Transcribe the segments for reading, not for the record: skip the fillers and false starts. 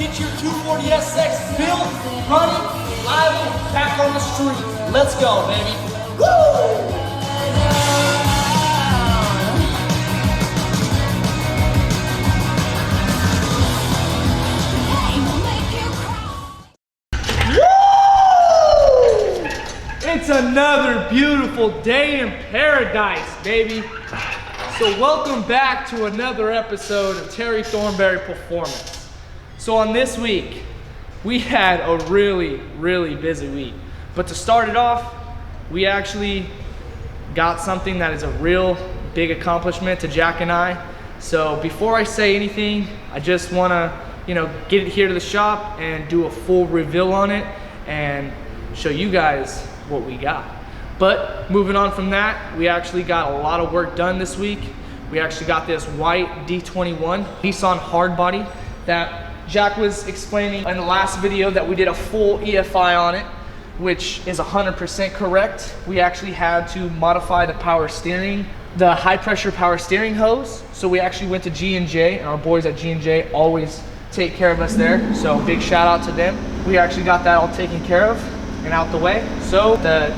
get your 240SX built, running, live, back on the street. Let's go, baby. Woo! It's another beautiful day in paradise, baby. So welcome back to another episode of Terry Thornberry Performance. So on this week, we had a really busy week. But to start it off, we actually got something that is a real big accomplishment to Jack and I. So before I say anything, I just wanna, get it here to the shop and do a full reveal on it and show you guys what we got. But moving on from that, we actually got a lot of work done this week. We actually got this white D21 Nissan hardbody that Jack was explaining in the last video that we did a full EFI on it, which is 100% correct. We actually had to modify the power steering, the high pressure power steering hose. So we actually went to G&J, and our boys at G&J always take care of us there. So big shout out to them. We actually got that all taken care of and out the way. So the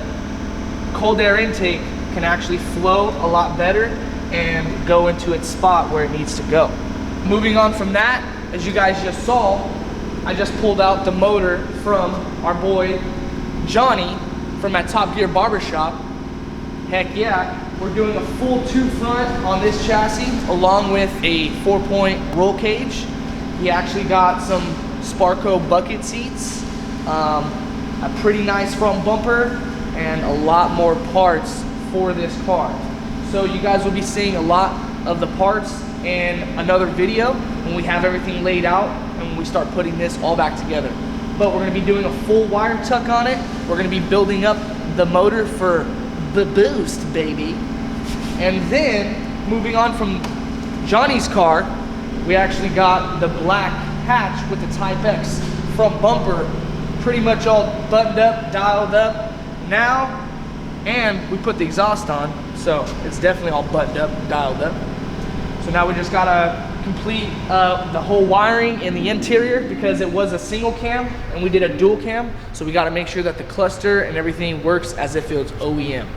cold air intake can actually flow a lot better and go into its spot where it needs to go. Moving on from that, as you guys just saw, I just pulled out the motor from our boy Johnny from at Top Gear Barbershop. Heck yeah, we're doing a full two front on this chassis along with a 4-point roll cage. He actually got some Sparco bucket seats, a pretty nice front bumper, and a lot more parts for this car. So you guys will be seeing a lot of the parts in another video when we have everything laid out and when we start putting this all back together. But we're gonna be doing a full wire tuck on it. We're gonna be building up the motor for the boost, baby. And then moving on from Johnny's car, we actually got the black hatch with the Type X front bumper pretty much all buttoned up, dialed up now, and we put the exhaust on, so it's definitely all buttoned up, dialed up. So now we just gotta complete the whole wiring in the interior because it was a single cam and we did a dual cam, so we gotta make sure that the cluster and everything works as if it was OEM.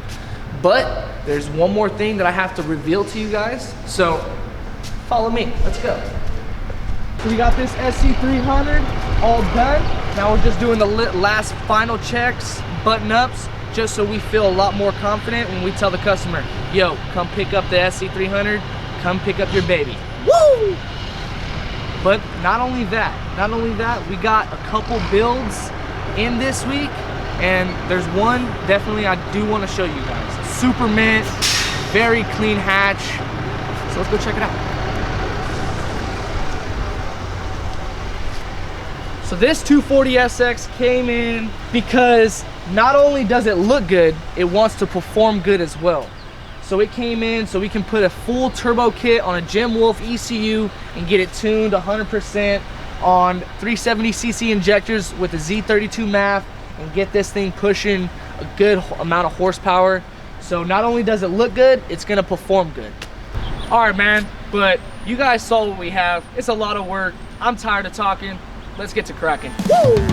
But there's one more thing that I have to reveal to you guys, so follow me, let's go. So we got this SC300 all done. Now we're just doing the last final checks, button ups, just so we feel a lot more confident when we tell the customer, yo, come pick up the SC300, come pick up your baby. Woo! But not only that, we got a couple builds in this week, and there's one definitely I do want to show you guys. Super mint, very clean hatch. So let's go check it out. So this 240SX came in because not only does it look good, it wants to perform good as well. So it came in so we can put a full turbo kit on a Jim Wolf ECU and get it tuned 100% on 370cc injectors with a Z32 MAF and get this thing pushing a good amount of horsepower. So not only does it look good, it's gonna perform good. All right, man, but you guys saw what we have. It's a lot of work. I'm tired of talking. Let's get to cracking. Woo!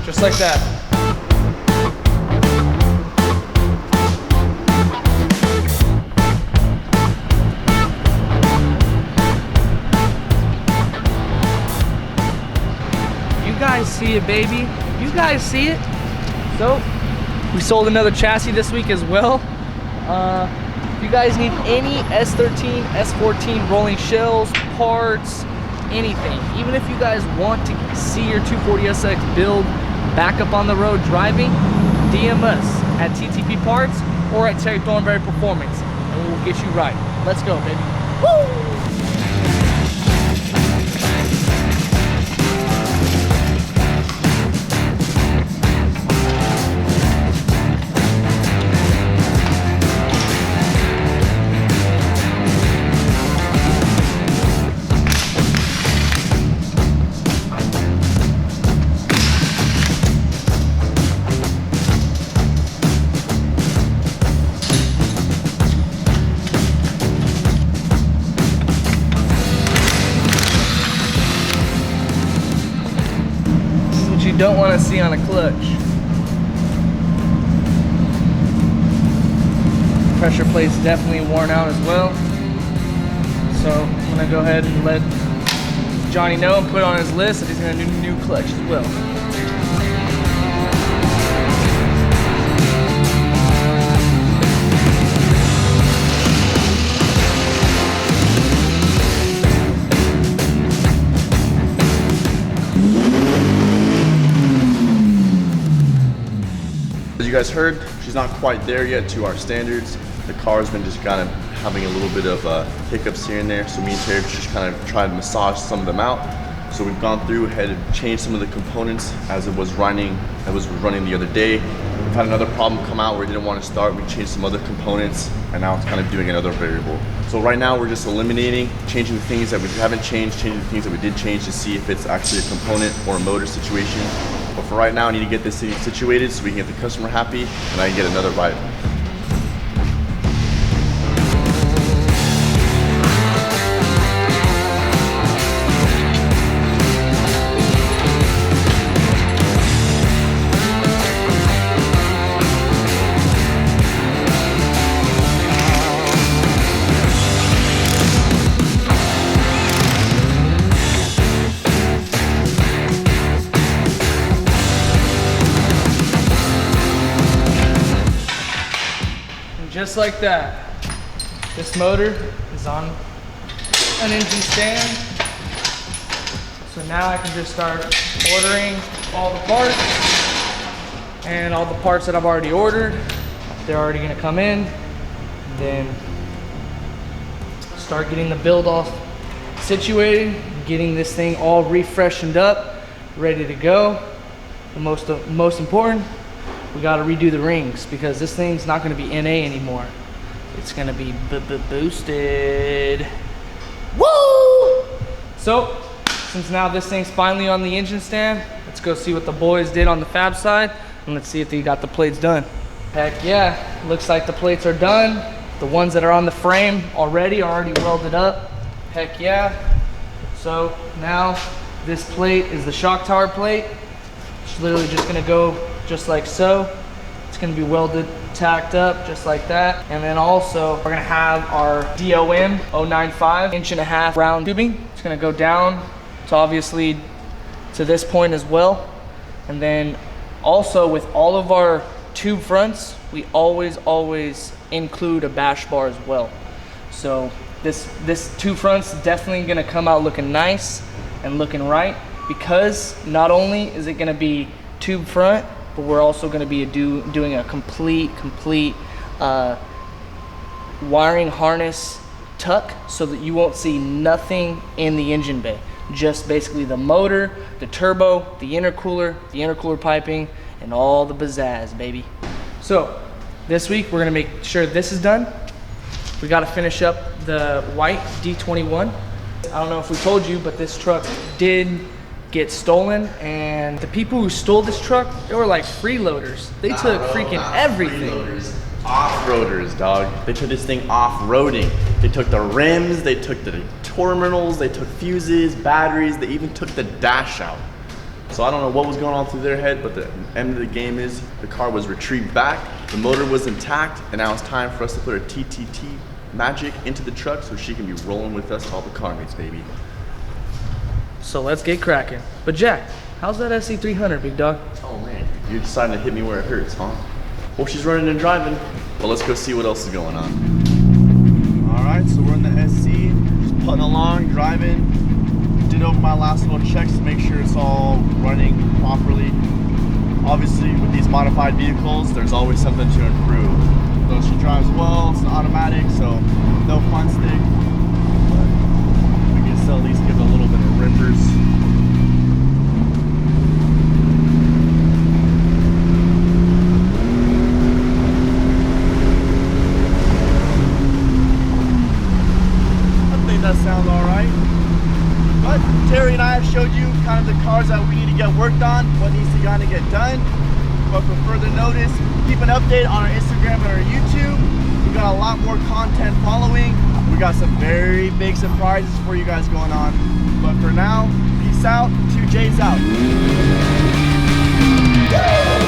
Just like that. You guys see it, baby. You guys see it. So we sold another chassis this week as well. If you guys need any S13, S14 rolling shells, parts, anything, even if you guys want to see your 240SX build back up on the road driving, DM us at TTP Parts or at Terry Thornberry Performance and we'll get you right. Let's go, baby. Woo! you don't want to see on a clutch. Pressure plate's definitely worn out as well. So I'm gonna go ahead and let Johnny know and put on his list that he's gonna do new clutch as well. As you guys heard, she's not quite there yet to our standards. The car's been just kind of having a little bit of hiccups here and there, so me and Terry just kind of tried to massage some of them out. So we've gone through, had to change some of the components as it was running the other day. We've had another problem come out where it didn't want to start. We changed some other components, and now it's kind of doing another variable. So right now we're just eliminating, changing the things that we haven't changed, changing the things that we did change to see if it's actually a component or a motor situation. But for right now, I need to get this thing situated so we can get the customer happy and I can get another ride. Just like that, this motor is on an engine stand. So now I can just start ordering all the parts, and all the parts that I've already ordered, they're already gonna come in. And then start getting the build off situated, getting this thing all refreshened up, ready to go. The most important, we got to redo the rings because this thing's not going to be NA anymore. It's going to be boosted. Woo! So, since now this thing's finally on the engine stand, let's go see what the boys did on the fab side, and let's see if they got the plates done. Heck yeah, looks like the plates are done. The ones that are on the frame already are already welded up. Heck yeah. So now this plate is the shock tower plate. It's literally just going to go just like so. It's gonna be welded, tacked up just like that. And then also we're gonna have our DOM 095 1.5" round tubing. It's gonna go down to obviously to this point as well. And then also with all of our tube fronts, we always include a bash bar as well. So this tube front's definitely gonna come out looking nice and looking right, because not only is it gonna be tube front, but we're also going to be doing a complete wiring harness tuck, so that you won't see nothing in the engine bay. Just basically the motor, the turbo, the intercooler piping, and all the pizzazz, baby. So this week we're going to make sure this is done. We got to finish up the white D21. I don't know if we told you, but this truck did get stolen, and the people who stole this truck, they were like freeloaders. They took freaking everything. Off-roaders, dog. They took this thing off-roading. They took the rims, they took the terminals, they took fuses, batteries, they even took the dash out. So I don't know what was going on through their head, but the end of the game is the car was retrieved back, the motor was intact, and now it's time for us to put our TTT magic into the truck so she can be rolling with us all the car meets, baby. So let's get cracking. But Jack, how's that Sc300, big dog? Oh man, you're deciding to hit me where it hurts, huh? Well, she's running and driving. Well, let's go see what else is going on. All right, so we're in the SC, just putting along, driving. Did over my last little checks to make sure it's all running properly. Obviously, with these modified vehicles, there's always something to improve. Though she drives well, it's an automatic, so no fun stick. So at least give it a little bit of rippers. I think that sounds all right. But Terry and I have showed you kind of the cars that we need to get worked on, what needs to kind of get done. But for further notice, keep an update on our Instagram and our YouTube. We've got a lot more content following. We got some very big surprises for you guys going on. But for now, peace out. 2Jz out. Woo!